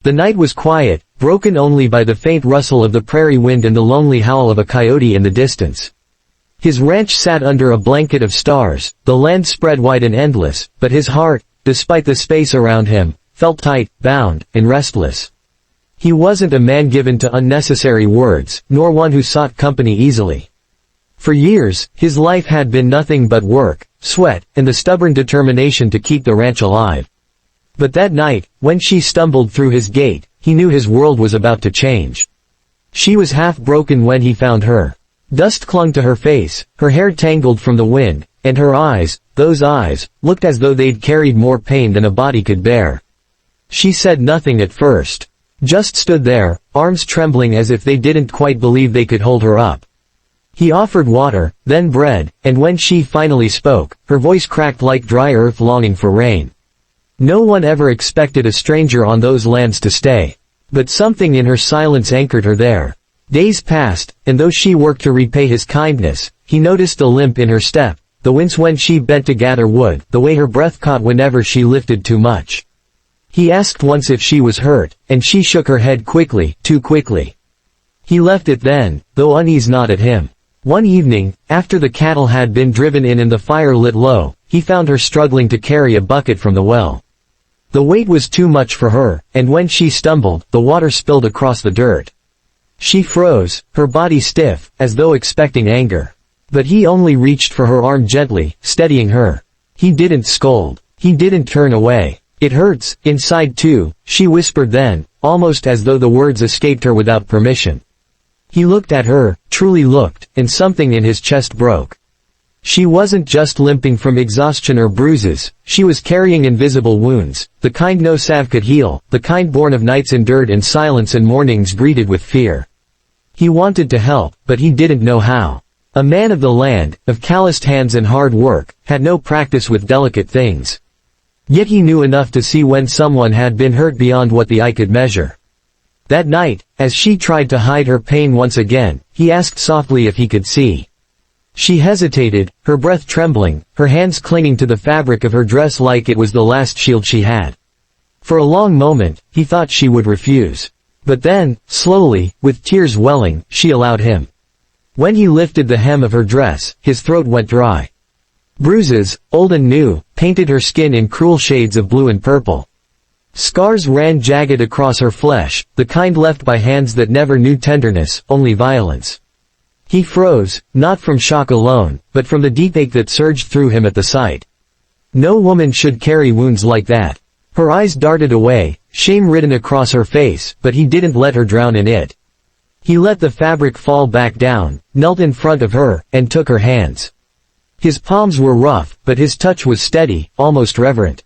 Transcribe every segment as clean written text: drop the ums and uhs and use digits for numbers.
The night was quiet, broken only by the faint rustle of the prairie wind and the lonely howl of a coyote in the distance. His ranch sat under a blanket of stars, the land spread wide and endless, but his heart, despite the space around him, felt tight, bound, and restless. He wasn't a man given to unnecessary words, nor one who sought company easily. For years, his life had been nothing but work, sweat, and the stubborn determination to keep the ranch alive. But that night, when she stumbled through his gate, he knew his world was about to change. She was half broken when he found her. Dust clung to her face, her hair tangled from the wind, and her eyes, those eyes, looked as though they'd carried more pain than a body could bear. She said nothing at first. Just stood there, arms trembling as if they didn't quite believe they could hold her up. He offered water, then bread, and when she finally spoke, her voice cracked like dry earth longing for rain. No one ever expected a stranger on those lands to stay. But something in her silence anchored her there. Days passed, and though she worked to repay his kindness, he noticed a limp in her step, the wince when she bent to gather wood, the way her breath caught whenever she lifted too much. He asked once if she was hurt, and she shook her head quickly, too quickly. He left it then, though unease gnawed at him. One evening, after the cattle had been driven in and the fire lit low, he found her struggling to carry a bucket from the well. The weight was too much for her, and when she stumbled, the water spilled across the dirt. She froze, her body stiff, as though expecting anger. But he only reached for her arm gently, steadying her. He didn't scold. He didn't turn away. "It hurts, inside too," she whispered then, almost as though the words escaped her without permission. He looked at her, truly looked, and something in his chest broke. She wasn't just limping from exhaustion or bruises, she was carrying invisible wounds, the kind no salve could heal, the kind born of nights endured in silence and mornings greeted with fear. He wanted to help, but he didn't know how. A man of the land, of calloused hands and hard work, had no practice with delicate things. Yet he knew enough to see when someone had been hurt beyond what the eye could measure. That night, as she tried to hide her pain once again, he asked softly if he could see. She hesitated, her breath trembling, her hands clinging to the fabric of her dress like it was the last shield she had. For a long moment, he thought she would refuse. But then, slowly, with tears welling, she allowed him. When he lifted the hem of her dress, his throat went dry. Bruises, old and new, painted her skin in cruel shades of blue and purple. Scars ran jagged across her flesh, the kind left by hands that never knew tenderness, only violence. He froze, not from shock alone, but from the deep ache that surged through him at the sight. No woman should carry wounds like that. Her eyes darted away, shame written across her face, but he didn't let her drown in it. He let the fabric fall back down, knelt in front of her, and took her hands. His palms were rough, but his touch was steady, almost reverent.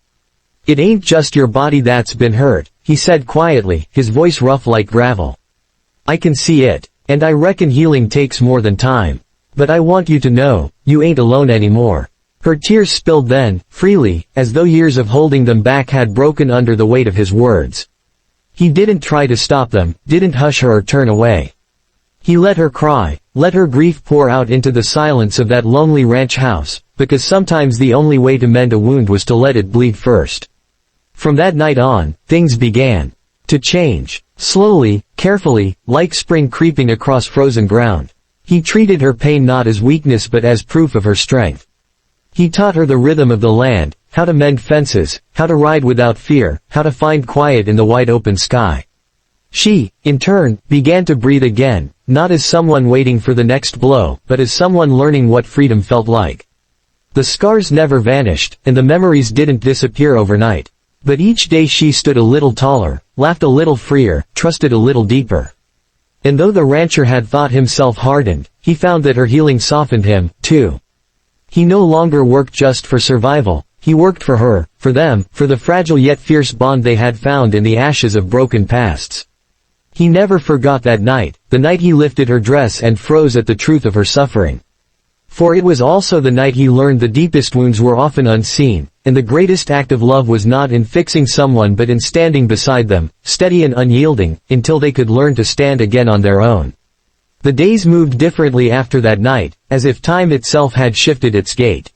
"It ain't just your body that's been hurt," he said quietly, his voice rough like gravel. "I can see it. And I reckon healing takes more than time. But I want you to know, you ain't alone anymore." Her tears spilled then, freely, as though years of holding them back had broken under the weight of his words. He didn't try to stop them, didn't hush her or turn away. He let her cry, let her grief pour out into the silence of that lonely ranch house, because sometimes the only way to mend a wound was to let it bleed first. From that night on, things began to change. Slowly, carefully, like spring creeping across frozen ground. He treated her pain not as weakness but as proof of her strength. He taught her the rhythm of the land, how to mend fences, how to ride without fear, how to find quiet in the wide open sky. She, in turn, began to breathe again, not as someone waiting for the next blow, but as someone learning what freedom felt like. The scars never vanished, and the memories didn't disappear overnight. But each day she stood a little taller, laughed a little freer, trusted a little deeper. And though the rancher had thought himself hardened, he found that her healing softened him, too. He no longer worked just for survival, he worked for her, for them, for the fragile yet fierce bond they had found in the ashes of broken pasts. He never forgot that night, the night he lifted her dress and froze at the truth of her suffering. For it was also the night he learned the deepest wounds were often unseen, and the greatest act of love was not in fixing someone but in standing beside them, steady and unyielding, until they could learn to stand again on their own. The days moved differently after that night, as if time itself had shifted its gait.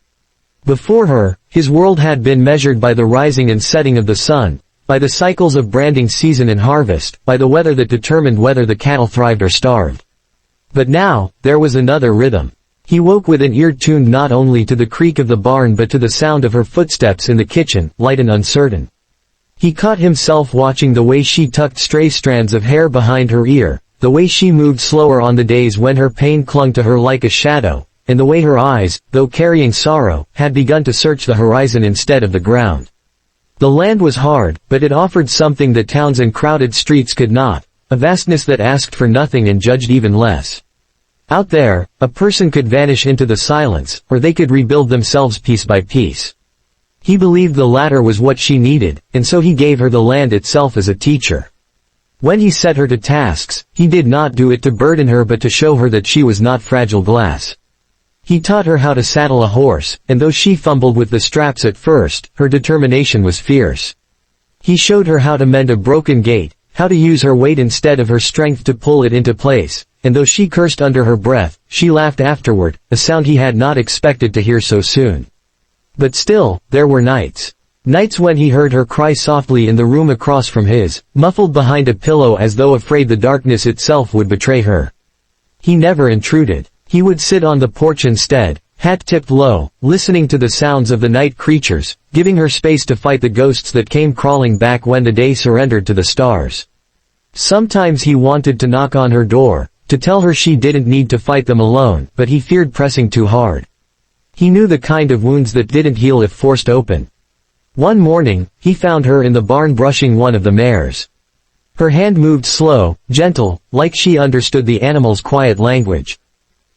Before her, his world had been measured by the rising and setting of the sun, by the cycles of branding season and harvest, by the weather that determined whether the cattle thrived or starved. But now, there was another rhythm. He woke with an ear tuned not only to the creak of the barn but to the sound of her footsteps in the kitchen, light and uncertain. He caught himself watching the way she tucked stray strands of hair behind her ear, the way she moved slower on the days when her pain clung to her like a shadow, and the way her eyes, though carrying sorrow, had begun to search the horizon instead of the ground. The land was hard, but it offered something that towns and crowded streets could not, a vastness that asked for nothing and judged even less. Out there, a person could vanish into the silence, or they could rebuild themselves piece by piece. He believed the latter was what she needed, and so he gave her the land itself as a teacher. When he set her to tasks, he did not do it to burden her but to show her that she was not fragile glass. He taught her how to saddle a horse, and though she fumbled with the straps at first, her determination was fierce. He showed her how to mend a broken gate, how to use her weight instead of her strength to pull it into place, and though she cursed under her breath, she laughed afterward, a sound he had not expected to hear so soon. But still, there were nights. Nights when he heard her cry softly in the room across from his, muffled behind a pillow as though afraid the darkness itself would betray her. He never intruded. He would sit on the porch instead, hat tipped low, listening to the sounds of the night creatures, giving her space to fight the ghosts that came crawling back when the day surrendered to the stars. Sometimes he wanted to knock on her door, to tell her she didn't need to fight them alone, but he feared pressing too hard. He knew the kind of wounds that didn't heal if forced open. One morning, he found her in the barn brushing one of the mares. Her hand moved slow, gentle, like she understood the animal's quiet language.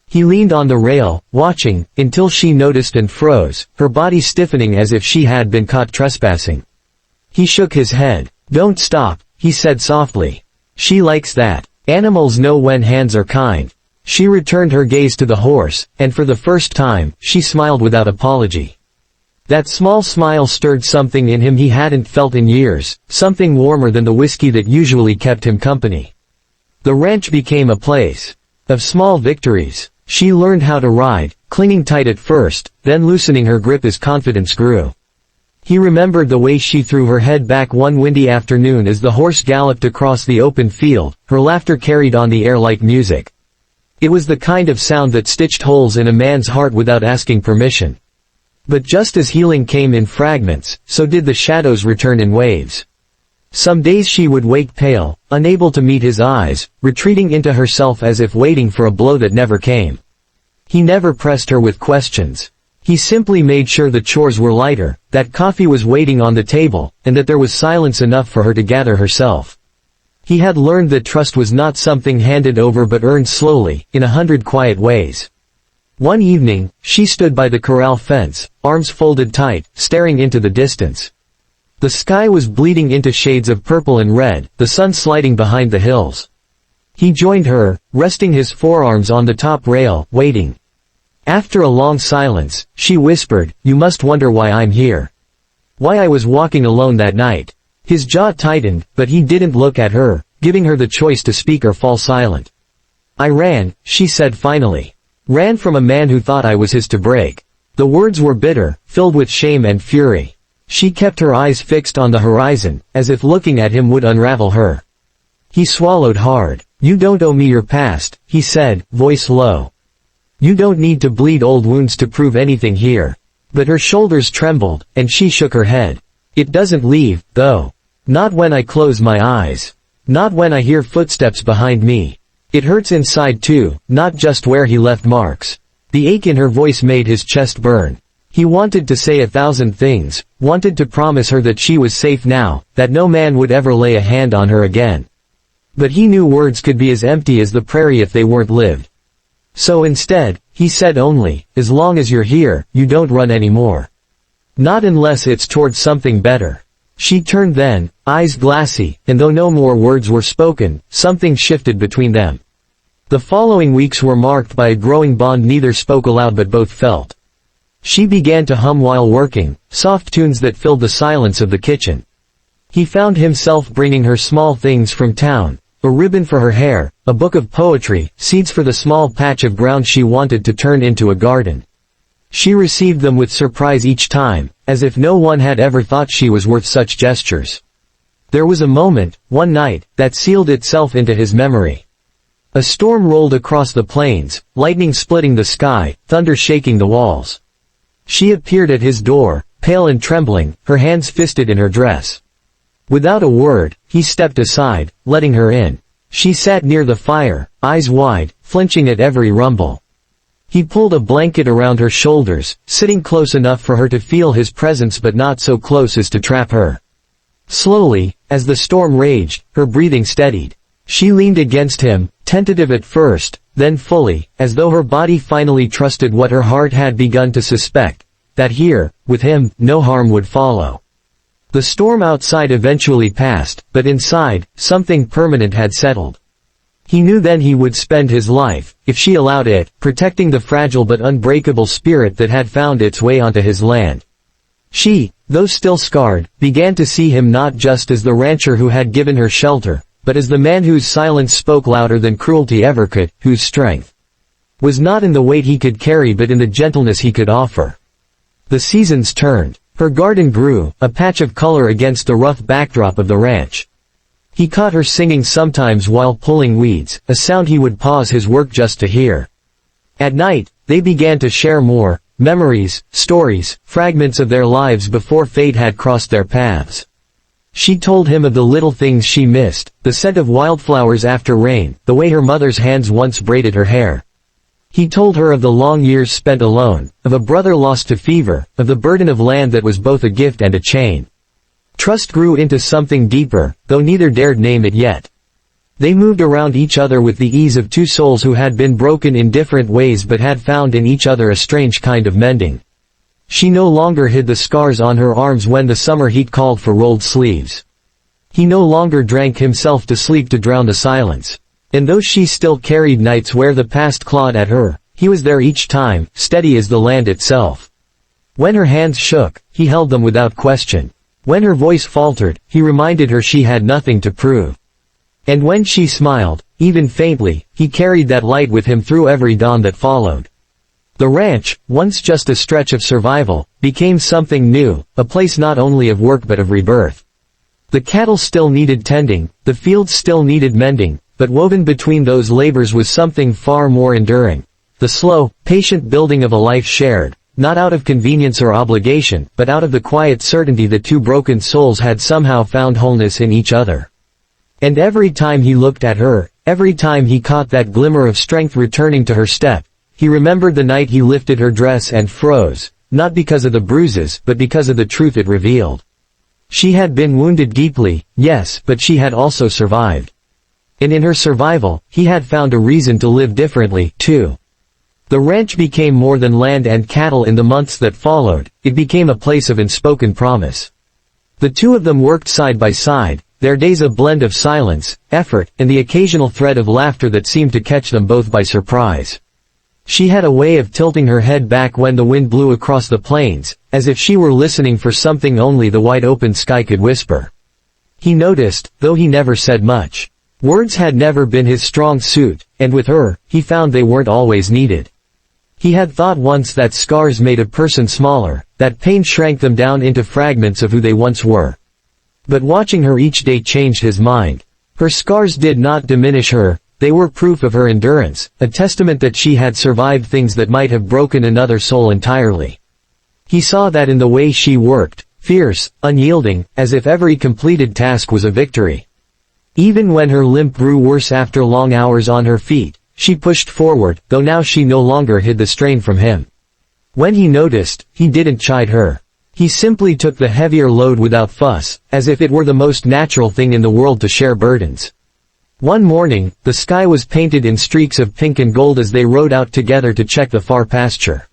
He leaned on the rail, watching, until she noticed and froze, her body stiffening as if she had been caught trespassing. He shook his head. "Don't stop," he said softly. "She likes that. Animals know when hands are kind." She returned her gaze to the horse, and for the first time, she smiled without apology. That small smile stirred something in him he hadn't felt in years, something warmer than the whiskey that usually kept him company. The ranch became a place of small victories. She learned how to ride, clinging tight at first, then loosening her grip as confidence grew. He remembered the way she threw her head back one windy afternoon as the horse galloped across the open field, her laughter carried on the air like music. It was the kind of sound that stitched holes in a man's heart without asking permission. But just as healing came in fragments, so did the shadows return in waves. Some days she would wake pale, unable to meet his eyes, retreating into herself as if waiting for a blow that never came. He never pressed her with questions. He simply made sure the chores were lighter, that coffee was waiting on the table, and that there was silence enough for her to gather herself. He had learned that trust was not something handed over but earned slowly, in 100 quiet ways. One evening, she stood by the corral fence, arms folded tight, staring into the distance. The sky was bleeding into shades of purple and red, the sun sliding behind the hills. He joined her, resting his forearms on the top rail, waiting. After a long silence, she whispered, "You must wonder why I'm here. Why I was walking alone that night." His jaw tightened, but he didn't look at her, giving her the choice to speak or fall silent. "I ran," she said finally. "Ran from a man who thought I was his to break." The words were bitter, filled with shame and fury. She kept her eyes fixed on the horizon, as if looking at him would unravel her. He swallowed hard. "You don't owe me your past," he said, voice low. "You don't need to bleed old wounds to prove anything here." But her shoulders trembled, and she shook her head. "It doesn't leave, though. Not when I close my eyes. Not when I hear footsteps behind me. It hurts inside too, not just where he left marks." The ache in her voice made his chest burn. He wanted to say 1,000 things, wanted to promise her that she was safe now, that no man would ever lay a hand on her again. But he knew words could be as empty as the prairie if they weren't lived. So instead, he said only, "As long as you're here, you don't run anymore. Not unless it's towards something better." She turned then, eyes glassy, and though no more words were spoken, something shifted between them. The following weeks were marked by a growing bond neither spoke aloud but both felt. She began to hum while working, soft tunes that filled the silence of the kitchen. He found himself bringing her small things from town, a ribbon for her hair, a book of poetry, seeds for the small patch of ground she wanted to turn into a garden. She received them with surprise each time, as if no one had ever thought she was worth such gestures. There was a moment, one night, that sealed itself into his memory. A storm rolled across the plains, lightning splitting the sky, thunder shaking the walls. She appeared at his door, pale and trembling, her hands fisted in her dress. Without a word, he stepped aside, letting her in. She sat near the fire, eyes wide, flinching at every rumble. He pulled a blanket around her shoulders, sitting close enough for her to feel his presence but not so close as to trap her. Slowly, as the storm raged, her breathing steadied. She leaned against him, tentative at first, then fully, as though her body finally trusted what her heart had begun to suspect, that here, with him, no harm would follow. The storm outside eventually passed, but inside, something permanent had settled. He knew then he would spend his life, if she allowed it, protecting the fragile but unbreakable spirit that had found its way onto his land. She, though still scarred, began to see him not just as the rancher who had given her shelter, but as the man whose silence spoke louder than cruelty ever could, whose strength was not in the weight he could carry but in the gentleness he could offer. The seasons turned. Her garden grew, a patch of color against the rough backdrop of the ranch. He caught her singing sometimes while pulling weeds, a sound he would pause his work just to hear. At night, they began to share more, memories, stories, fragments of their lives before fate had crossed their paths. She told him of the little things she missed, the scent of wildflowers after rain, the way her mother's hands once braided her hair. He told her of the long years spent alone, of a brother lost to fever, of the burden of land that was both a gift and a chain. Trust grew into something deeper, though neither dared name it yet. They moved around each other with the ease of two souls who had been broken in different ways but had found in each other a strange kind of mending. She no longer hid the scars on her arms when the summer heat called for rolled sleeves. He no longer drank himself to sleep to drown the silence. And though she still carried nights where the past clawed at her, he was there each time, steady as the land itself. When her hands shook, he held them without question. When her voice faltered, he reminded her she had nothing to prove. And when she smiled, even faintly, he carried that light with him through every dawn that followed. The ranch, once just a stretch of survival, became something new, a place not only of work but of rebirth. The cattle still needed tending, the fields still needed mending, but woven between those labors was something far more enduring. The slow, patient building of a life shared, not out of convenience or obligation, but out of the quiet certainty that two broken souls had somehow found wholeness in each other. And every time he looked at her, every time he caught that glimmer of strength returning to her step, he remembered the night he lifted her dress and froze, not because of the bruises, but because of the truth it revealed. She had been wounded deeply, yes, but she had also survived. And in her survival, he had found a reason to live differently, too. The ranch became more than land and cattle in the months that followed, it became a place of unspoken promise. The two of them worked side by side, their days a blend of silence, effort, and the occasional thread of laughter that seemed to catch them both by surprise. She had a way of tilting her head back when the wind blew across the plains, as if she were listening for something only the wide-open sky could whisper. He noticed, though he never said much. Words had never been his strong suit, and with her, he found they weren't always needed. He had thought once that scars made a person smaller, that pain shrank them down into fragments of who they once were. But watching her each day changed his mind. Her scars did not diminish her, they were proof of her endurance, a testament that she had survived things that might have broken another soul entirely. He saw that in the way she worked, fierce, unyielding, as if every completed task was a victory. Even when her limp grew worse after long hours on her feet, she pushed forward, though now she no longer hid the strain from him. When he noticed, he didn't chide her. He simply took the heavier load without fuss, as if it were the most natural thing in the world to share burdens. One morning, the sky was painted in streaks of pink and gold as they rode out together to check the far pasture.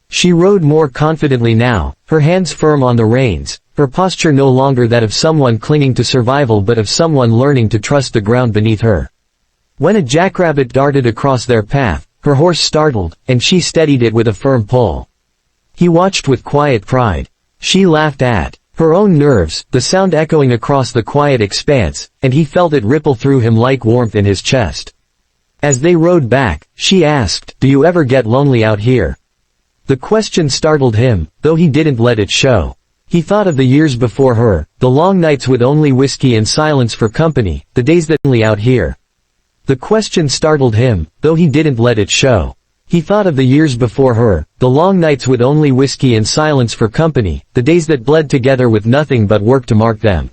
She rode more confidently now, her hands firm on the reins, her posture no longer that of someone clinging to survival but of someone learning to trust the ground beneath her. When a jackrabbit darted across their path, her horse startled, and she steadied it with a firm pull. He watched with quiet pride. She laughed at her own nerves, the sound echoing across the quiet expanse, and he felt it ripple through him like warmth in his chest. As they rode back, she asked, "Do you ever get lonely out here?" The question startled him, though he didn't let it show. He thought of the years before her, the long nights with only whiskey and silence for company, the days that only out here. The question startled him, though he didn't let it show. He thought of the years before her, the long nights with only whiskey and silence for company, the days that bled together with nothing but work to mark them.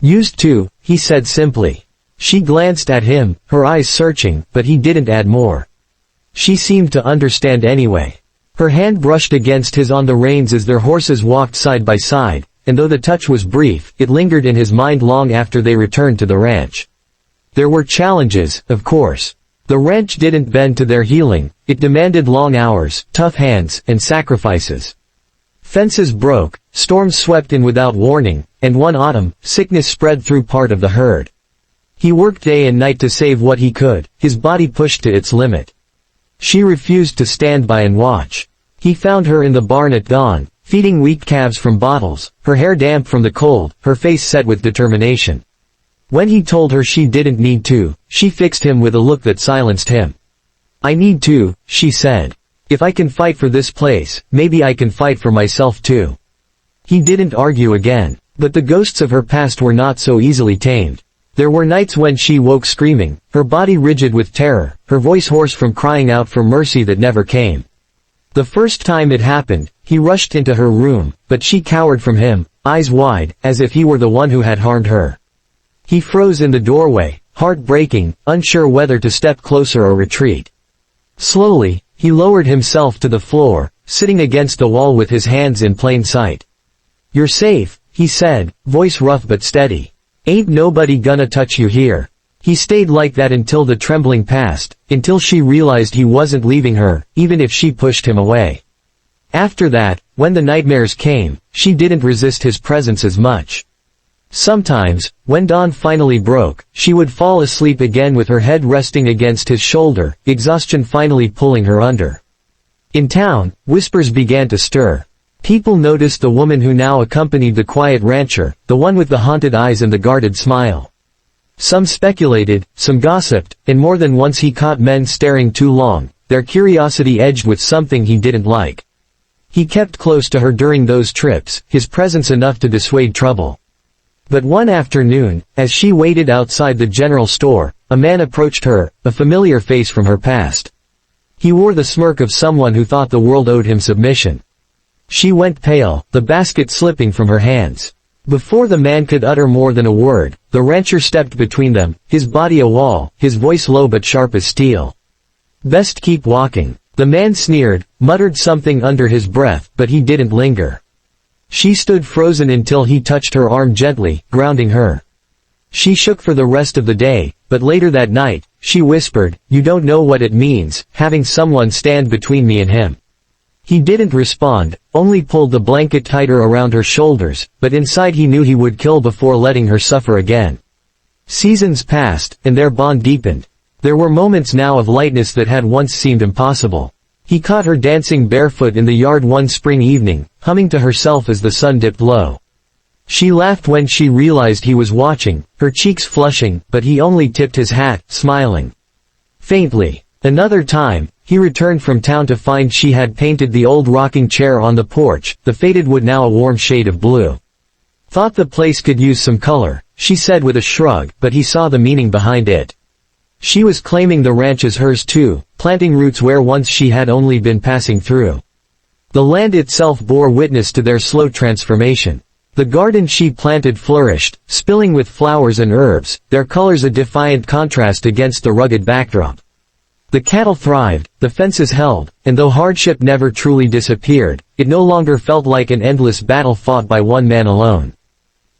Used to, he said simply. She glanced at him, her eyes searching, but he didn't add more. She seemed to understand anyway. Her hand brushed against his on the reins as their horses walked side by side, and though the touch was brief, it lingered in his mind long after they returned to the ranch. There were challenges, of course. The ranch didn't bend to their healing, it demanded long hours, tough hands, and sacrifices. Fences broke, storms swept in without warning, and one autumn, sickness spread through part of the herd. He worked day and night to save what he could, his body pushed to its limit. She refused to stand by and watch. He found her in the barn at dawn, feeding weak calves from bottles, her hair damp from the cold, her face set with determination. When he told her she didn't need to, she fixed him with a look that silenced him. "I need to," she said. "If I can fight for this place, maybe I can fight for myself too." He didn't argue again. But the ghosts of her past were not so easily tamed. There were nights when she woke screaming, her body rigid with terror, her voice hoarse from crying out for mercy that never came. The first time it happened, he rushed into her room, but she cowered from him, eyes wide, as if he were the one who had harmed her. He froze in the doorway, heart breaking, unsure whether to step closer or retreat. Slowly, he lowered himself to the floor, sitting against the wall with his hands in plain sight. "You're safe," he said, voice rough but steady. "Ain't nobody gonna touch you here." He stayed like that until the trembling passed, until she realized he wasn't leaving her, even if she pushed him away. After that, when the nightmares came, she didn't resist his presence as much. Sometimes, when dawn finally broke, she would fall asleep again with her head resting against his shoulder, exhaustion finally pulling her under. In town, whispers began to stir. People noticed the woman who now accompanied the quiet rancher, the one with the haunted eyes and the guarded smile. Some speculated, some gossiped, and more than once he caught men staring too long, their curiosity edged with something he didn't like. He kept close to her during those trips, his presence enough to dissuade trouble. But one afternoon, as she waited outside the general store, a man approached her, a familiar face from her past. He wore the smirk of someone who thought the world owed him submission. She went pale, the basket slipping from her hands. Before the man could utter more than a word, the rancher stepped between them, his body a wall, his voice low but sharp as steel. "Best keep walking." The man sneered, muttered something under his breath, but he didn't linger. She stood frozen until he touched her arm gently, grounding her. She shook for the rest of the day, but later that night, she whispered, "You don't know what it means, having someone stand between me and him." He didn't respond, only pulled the blanket tighter around her shoulders, but inside he knew he would kill before letting her suffer again. Seasons passed, and their bond deepened. There were moments now of lightness that had once seemed impossible. He caught her dancing barefoot in the yard one spring evening, humming to herself as the sun dipped low. She laughed when she realized he was watching, her cheeks flushing, but he only tipped his hat, smiling faintly. Another time, he returned from town to find she had painted the old rocking chair on the porch, the faded wood now a warm shade of blue. "Thought the place could use some color," she said with a shrug, but he saw the meaning behind it. She was claiming the ranch as hers too, planting roots where once she had only been passing through. The land itself bore witness to their slow transformation. The garden she planted flourished, spilling with flowers and herbs, their colors a defiant contrast against the rugged backdrop. The cattle thrived, the fences held, and though hardship never truly disappeared, it no longer felt like an endless battle fought by one man alone.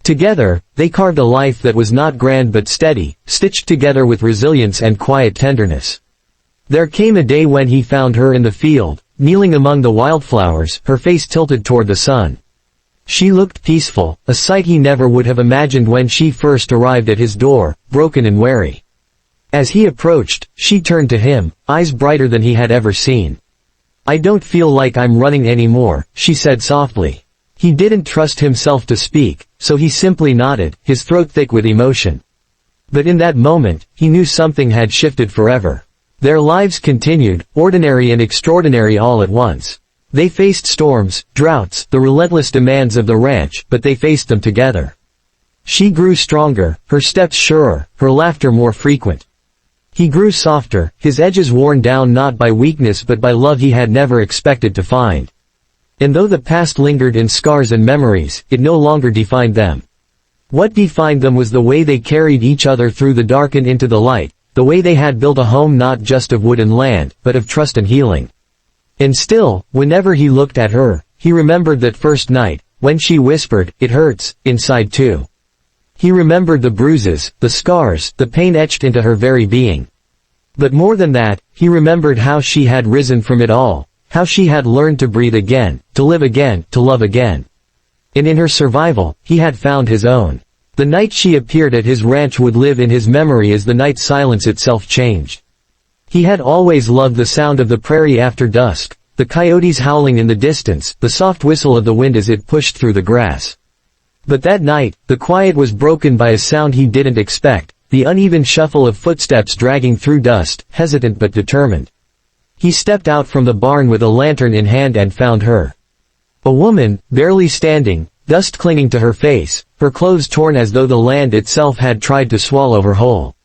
Together, they carved a life that was not grand but steady, stitched together with resilience and quiet tenderness. There came a day when he found her in the field, kneeling among the wildflowers, her face tilted toward the sun. She looked peaceful, a sight he never would have imagined when she first arrived at his door, broken and weary. As he approached, she turned to him, eyes brighter than he had ever seen. "I don't feel like I'm running anymore," she said softly. He didn't trust himself to speak, so he simply nodded, his throat thick with emotion. But in that moment, he knew something had shifted forever. Their lives continued, ordinary and extraordinary all at once. They faced storms, droughts, the relentless demands of the ranch, but they faced them together. She grew stronger, her steps surer, her laughter more frequent. He grew softer, his edges worn down not by weakness but by love he had never expected to find. And though the past lingered in scars and memories, it no longer defined them. What defined them was the way they carried each other through the dark and into the light, the way they had built a home not just of wood and land, but of trust and healing. And still, whenever he looked at her, he remembered that first night, when she whispered, "It hurts, inside too." He remembered the bruises, the scars, the pain etched into her very being. But more than that, he remembered how she had risen from it all, how she had learned to breathe again, to live again, to love again. And in her survival, he had found his own. The night she appeared at his ranch would live in his memory as the night silence itself changed. He had always loved the sound of the prairie after dusk, the coyotes howling in the distance, the soft whistle of the wind as it pushed through the grass. But that night, the quiet was broken by a sound he didn't expect, the uneven shuffle of footsteps dragging through dust, hesitant but determined. He stepped out from the barn with a lantern in hand and found her. A woman, barely standing, dust clinging to her face, her clothes torn as though the land itself had tried to swallow her whole.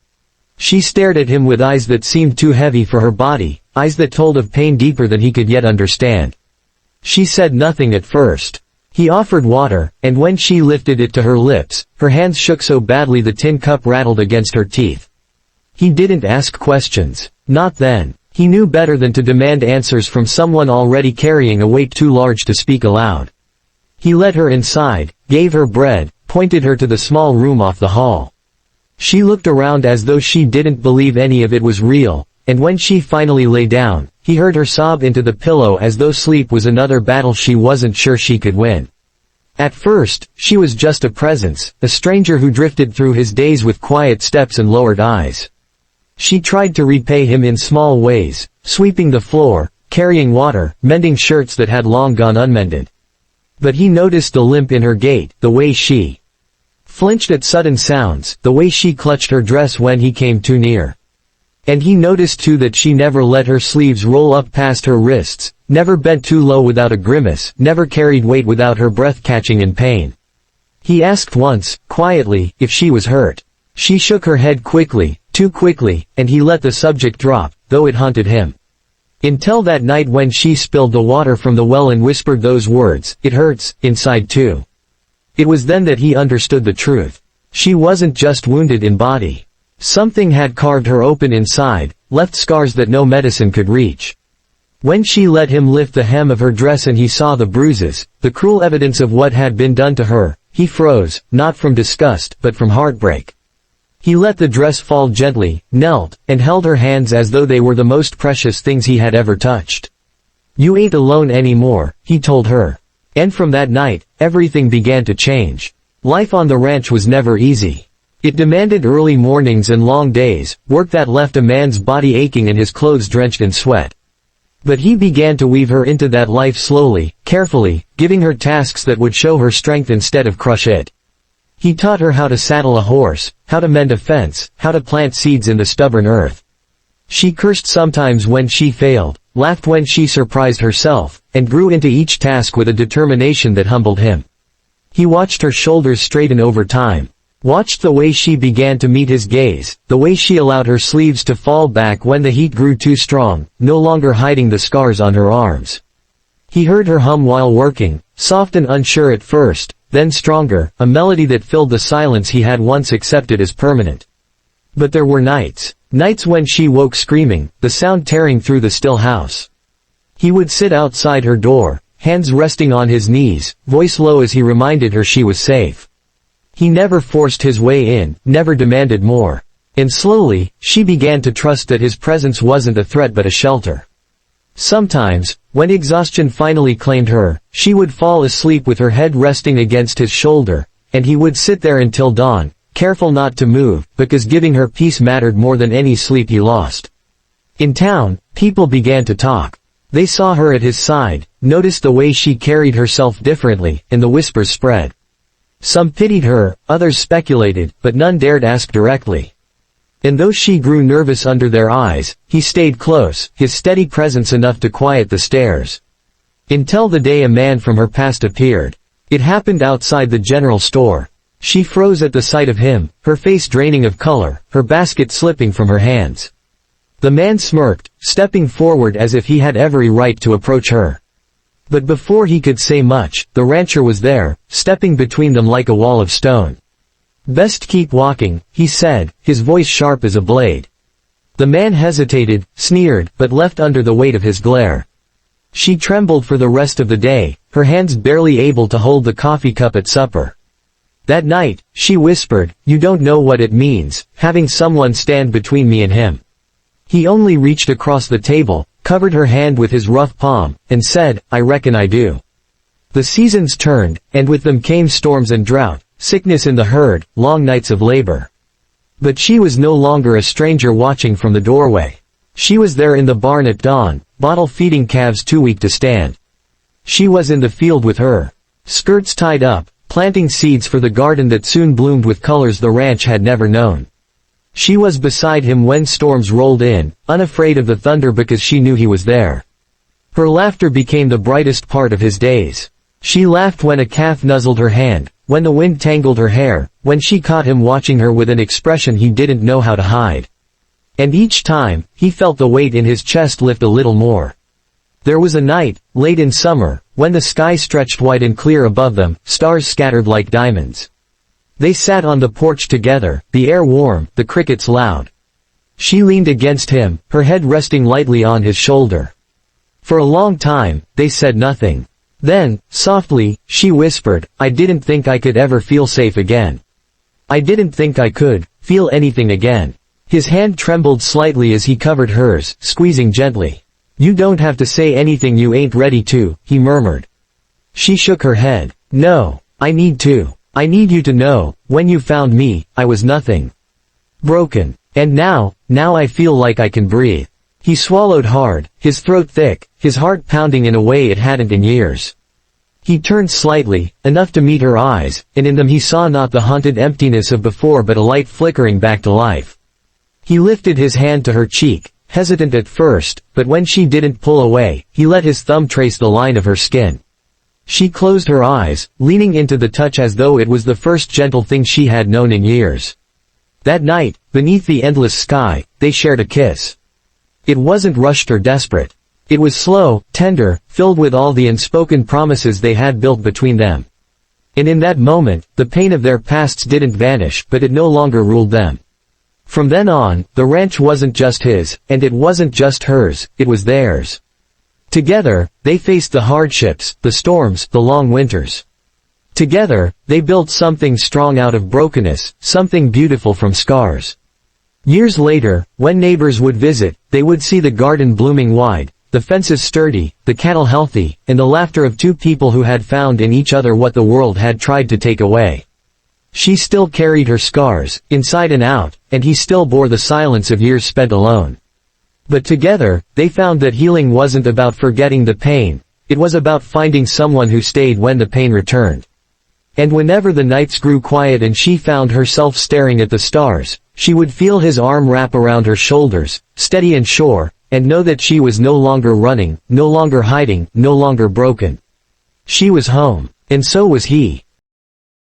She stared at him with eyes that seemed too heavy for her body, eyes that told of pain deeper than he could yet understand. She said nothing at first. He offered water, and when she lifted it to her lips, her hands shook so badly the tin cup rattled against her teeth. He didn't ask questions. Not then. He knew better than to demand answers from someone already carrying a weight too large to speak aloud. He led her inside, gave her bread, pointed her to the small room off the hall. She looked around as though she didn't believe any of it was real, and when she finally lay down, he heard her sob into the pillow as though sleep was another battle she wasn't sure she could win. At first, she was just a presence, a stranger who drifted through his days with quiet steps and lowered eyes. She tried to repay him in small ways, sweeping the floor, carrying water, mending shirts that had long gone unmended. But he noticed the limp in her gait, the way she flinched at sudden sounds, the way she clutched her dress when he came too near. And he noticed too that she never let her sleeves roll up past her wrists, never bent too low without a grimace, never carried weight without her breath catching in pain. He asked once, quietly, if she was hurt. She shook her head quickly, too quickly, and he let the subject drop, though it haunted him. Until that night when she spilled the water from the well and whispered those words, "It hurts, inside too." It was then that he understood the truth. She wasn't just wounded in body. Something had carved her open inside, left scars that no medicine could reach. When she let him lift the hem of her dress and he saw the bruises, the cruel evidence of what had been done to her, he froze, not from disgust, but from heartbreak. He let the dress fall gently, knelt, and held her hands as though they were the most precious things he had ever touched. "You ain't alone anymore," he told her. And from that night, everything began to change. Life on the ranch was never easy. It demanded early mornings and long days, work that left a man's body aching and his clothes drenched in sweat. But he began to weave her into that life slowly, carefully, giving her tasks that would show her strength instead of crush it. He taught her how to saddle a horse, how to mend a fence, how to plant seeds in the stubborn earth. She cursed sometimes when she failed, laughed when she surprised herself, and grew into each task with a determination that humbled him. He watched her shoulders straighten over time. Watched the way she began to meet his gaze, the way she allowed her sleeves to fall back when the heat grew too strong, no longer hiding the scars on her arms. He heard her hum while working, soft and unsure at first, then stronger, a melody that filled the silence he had once accepted as permanent. But there were nights when she woke screaming, the sound tearing through the still house. He would sit outside her door, hands resting on his knees, voice low as he reminded her she was safe. He never forced his way in, never demanded more. And slowly, she began to trust that his presence wasn't a threat but a shelter. Sometimes, when exhaustion finally claimed her, she would fall asleep with her head resting against his shoulder, and he would sit there until dawn, careful not to move, because giving her peace mattered more than any sleep he lost. In town, people began to talk. They saw her at his side, noticed the way she carried herself differently, and the whispers spread. Some pitied her, others speculated, but none dared ask directly. And though she grew nervous under their eyes, he stayed close, his steady presence enough to quiet the stares. Until the day a man from her past appeared. It happened outside the general store. She froze at the sight of him, her face draining of color, her basket slipping from her hands. The man smirked, stepping forward as if he had every right to approach her. But before he could say much, the rancher was there, stepping between them like a wall of stone. "Best keep walking," he said, his voice sharp as a blade. The man hesitated, sneered, but left under the weight of his glare. She trembled for the rest of the day, her hands barely able to hold the coffee cup at supper. That night, she whispered, "You don't know what it means, having someone stand between me and him." He only reached across the table, covered her hand with his rough palm, and said, "I reckon I do." The seasons turned, and with them came storms and drought, sickness in the herd, long nights of labor. But she was no longer a stranger watching from the doorway. She was there in the barn at dawn, bottle-feeding calves too weak to stand. She was in the field with her skirts tied up, planting seeds for the garden that soon bloomed with colors the ranch had never known. She was beside him when storms rolled in, unafraid of the thunder because she knew he was there. Her laughter became the brightest part of his days. She laughed when a calf nuzzled her hand, when the wind tangled her hair, when she caught him watching her with an expression he didn't know how to hide. And each time, he felt the weight in his chest lift a little more. There was a night, late in summer, when the sky stretched white and clear above them, stars scattered like diamonds. They sat on the porch together, the air warm, the crickets loud. She leaned against him, her head resting lightly on his shoulder. For a long time, they said nothing. Then, softly, she whispered, "I didn't think I could ever feel safe again. I didn't think I could feel anything again." His hand trembled slightly as he covered hers, squeezing gently. "You don't have to say anything you ain't ready to," he murmured. She shook her head. "No, I need to. I need you to know, when you found me, I was nothing. Broken. And now I feel like I can breathe." He swallowed hard, his throat thick, his heart pounding in a way it hadn't in years. He turned slightly, enough to meet her eyes, and in them he saw not the haunted emptiness of before but a light flickering back to life. He lifted his hand to her cheek, hesitant at first, but when she didn't pull away, he let his thumb trace the line of her skin. She closed her eyes, leaning into the touch as though it was the first gentle thing she had known in years. That night, beneath the endless sky, they shared a kiss. It wasn't rushed or desperate. It was slow, tender, filled with all the unspoken promises they had built between them. And in that moment, the pain of their pasts didn't vanish, but it no longer ruled them. From then on, the ranch wasn't just his, and it wasn't just hers, it was theirs. Together, they faced the hardships, the storms, the long winters. Together, they built something strong out of brokenness, something beautiful from scars. Years later, when neighbors would visit, they would see the garden blooming wide, the fences sturdy, the cattle healthy, and the laughter of two people who had found in each other what the world had tried to take away. She still carried her scars, inside and out, and he still bore the silence of years spent alone. But together, they found that healing wasn't about forgetting the pain, it was about finding someone who stayed when the pain returned. And whenever the nights grew quiet and she found herself staring at the stars, she would feel his arm wrap around her shoulders, steady and sure, and know that she was no longer running, no longer hiding, no longer broken. She was home, and so was he.